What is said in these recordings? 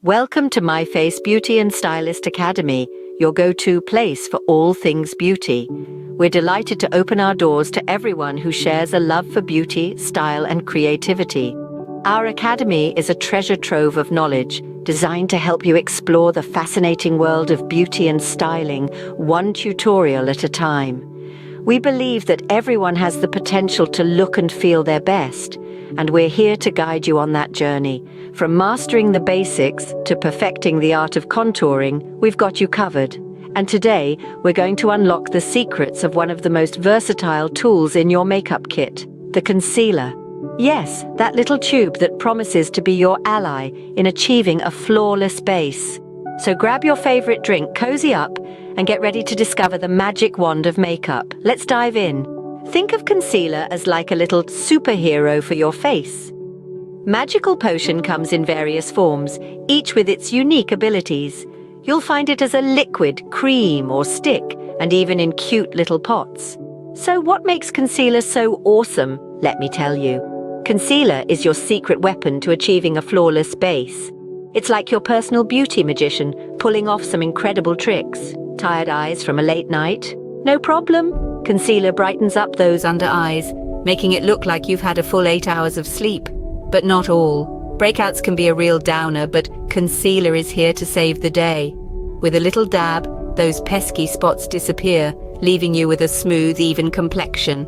Welcome to Myface Beauty and Stylist Academy, your go-to place for all things beauty. We're delighted to open our doors to everyone who shares a love for beauty, style, and creativity. Our academy is a treasure trove of knowledge, designed to help you explore the fascinating world of beauty and styling, one tutorial at a time. We believe that everyone has the potential to look and feel their best, and we're here to guide you on that journey. From mastering the basics to perfecting the art of contouring, we've got you covered. And today, we're going to unlock the secrets of one of the most versatile tools in your makeup kit, the concealer. Yes, that little tube that promises to be your ally in achieving a flawless base. So grab your favorite drink, cozy up, and get ready to discover the magic wand of makeup. Let's dive in. Think of concealer as like a little superhero for your face. Magical Potion comes in various forms, each with its unique abilities. You'll find it as a liquid, cream, or stick, and even in cute little pots. So what makes concealer so awesome? Let me tell you. Concealer is your secret weapon to achieving a flawless base. It's like your personal beauty magician, pulling off some incredible tricks. Tired eyes from a late night? No problem. Concealer brightens up those under eyes, making it look like you've had a full 8 hours of sleep. But not all. Breakouts can be a real downer, but concealer is here to save the day. With a little dab, those pesky spots disappear, leaving you with a smooth, even complexion.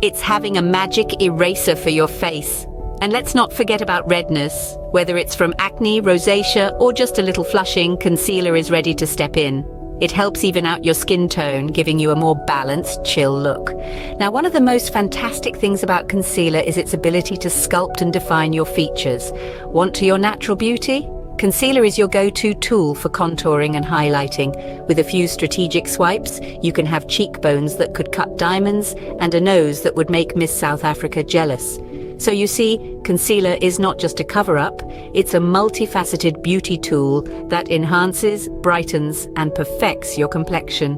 It's having a magic eraser for your face. And let's not forget about redness. Whether it's from acne, rosacea, or just a little flushing, concealer is ready to step in. It helps even out your skin tone, giving you a more balanced, chill look. Now, one of the most fantastic things about concealer is its ability to sculpt and define your features. Want to your natural beauty? Concealer is your go-to tool for contouring and highlighting. With a few strategic swipes, you can have cheekbones that could cut diamonds and a nose that would make Miss South Africa jealous. So you see, concealer is not just a cover-up, it's a multifaceted beauty tool that enhances, brightens, and perfects your complexion.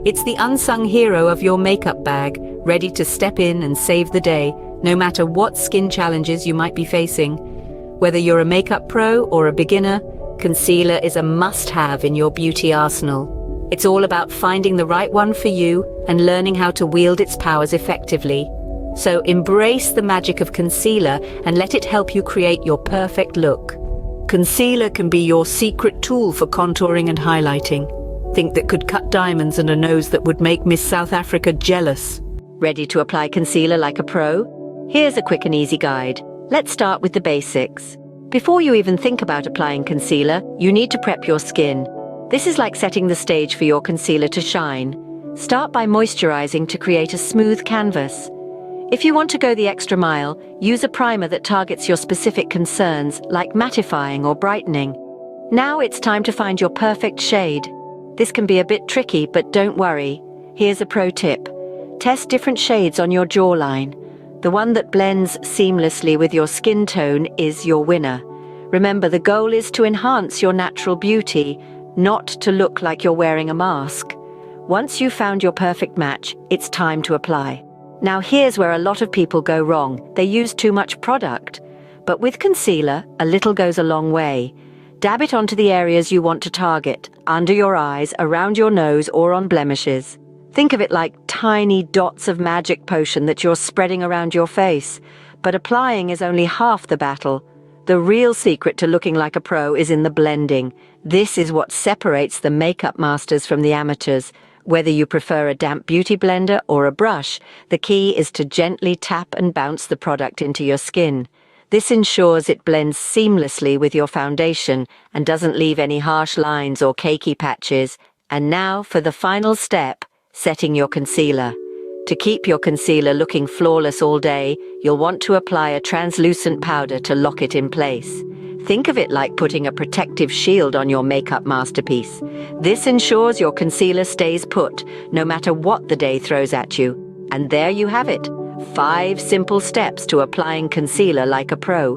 It's the unsung hero of your makeup bag, ready to step in and save the day, no matter what skin challenges you might be facing. Whether you're a makeup pro or a beginner, concealer is a must-have in your beauty arsenal. It's all about finding the right one for you and learning how to wield its powers effectively. So embrace the magic of concealer and let it help you create your perfect look. Concealer can be your secret tool for contouring and highlighting. Think that could cut diamonds and a nose that would make Miss South Africa jealous. Ready to apply concealer like a pro? Here's a quick and easy guide. Let's start with the basics. Before you even think about applying concealer, you need to prep your skin. This is like setting the stage for your concealer to shine. Start by moisturizing to create a smooth canvas. If you want to go the extra mile, use a primer that targets your specific concerns, like mattifying or brightening. Now it's time to find your perfect shade. This can be a bit tricky, but don't worry. Here's a pro tip. Test different shades on your jawline. The one that blends seamlessly with your skin tone is your winner. Remember, the goal is to enhance your natural beauty, not to look like you're wearing a mask. Once you've found your perfect match, it's time to apply. Now here's where a lot of people go wrong. They use too much product. But with concealer, a little goes a long way. Dab it onto the areas you want to target, under your eyes, around your nose, or on blemishes. Think of it like tiny dots of magic potion that you're spreading around your face. But applying is only half the battle. The real secret to looking like a pro is in the blending. This is what separates the makeup masters from the amateurs. Whether you prefer a damp beauty blender or a brush, the key is to gently tap and bounce the product into your skin. This ensures it blends seamlessly with your foundation and doesn't leave any harsh lines or cakey patches. And now for the final step, setting your concealer. To keep your concealer looking flawless all day, you'll want to apply a translucent powder to lock it in place. Think of it like putting a protective shield on your makeup masterpiece. This ensures your concealer stays put, no matter what the day throws at you. And there you have it. 5 simple steps to applying concealer like a pro.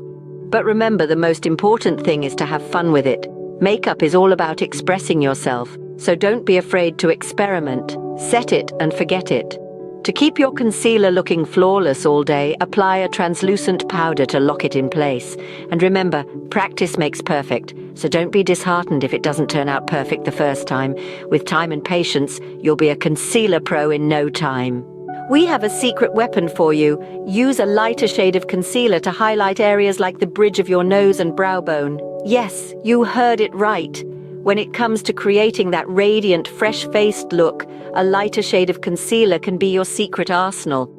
But remember, the most important thing is to have fun with it. Makeup is all about expressing yourself, so don't be afraid to experiment. Set it and forget it. To keep your concealer looking flawless all day, apply a translucent powder to lock it in place. And remember, practice makes perfect, so don't be disheartened if it doesn't turn out perfect the first time. With time and patience, you'll be a concealer pro in no time. We have a secret weapon for you. Use a lighter shade of concealer to highlight areas like the bridge of your nose and brow bone. Yes, you heard it right. When it comes to creating that radiant, fresh-faced look, a lighter shade of concealer can be your secret arsenal.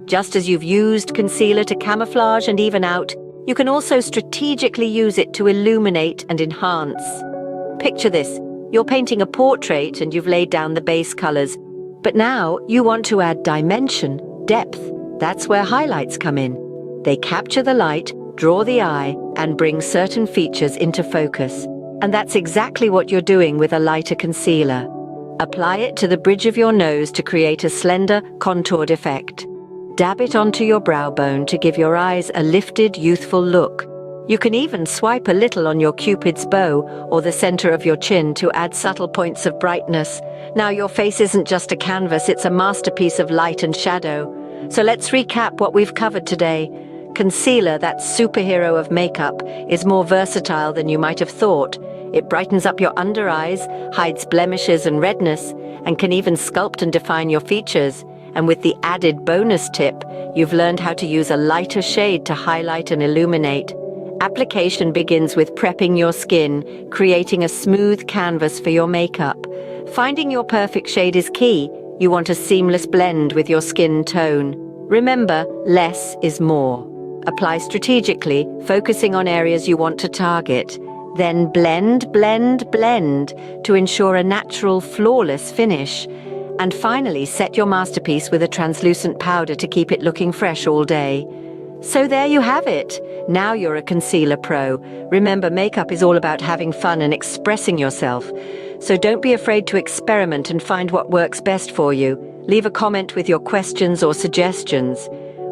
Just as you've used concealer to camouflage and even out, you can also strategically use it to illuminate and enhance. Picture this. You're painting a portrait and you've laid down the base colors. But now you want to add dimension, depth. That's where highlights come in. They capture the light, draw the eye, and bring certain features into focus. And that's exactly what you're doing with a lighter concealer. Apply it to the bridge of your nose to create a slender, contoured effect. Dab it onto your brow bone to give your eyes a lifted, youthful look. You can even swipe a little on your Cupid's bow or the center of your chin to add subtle points of brightness. Now your face isn't just a canvas, it's a masterpiece of light and shadow. So let's recap what we've covered today. Concealer, that superhero of makeup, is more versatile than you might have thought. It brightens up your under eyes, hides blemishes and redness, and can even sculpt and define your features. And with the added bonus tip, you've learned how to use a lighter shade to highlight and illuminate. Application begins with prepping your skin, creating a smooth canvas for your makeup. Finding your perfect shade is key. You want a seamless blend with your skin tone. Remember, less is more. Apply strategically, focusing on areas you want to target. Then blend, blend, blend to ensure a natural, flawless finish. And finally, set your masterpiece with a translucent powder to keep it looking fresh all day. So there you have it. Now you're a concealer pro. Remember, makeup is all about having fun and expressing yourself. So don't be afraid to experiment and find what works best for you. Leave a comment with your questions or suggestions.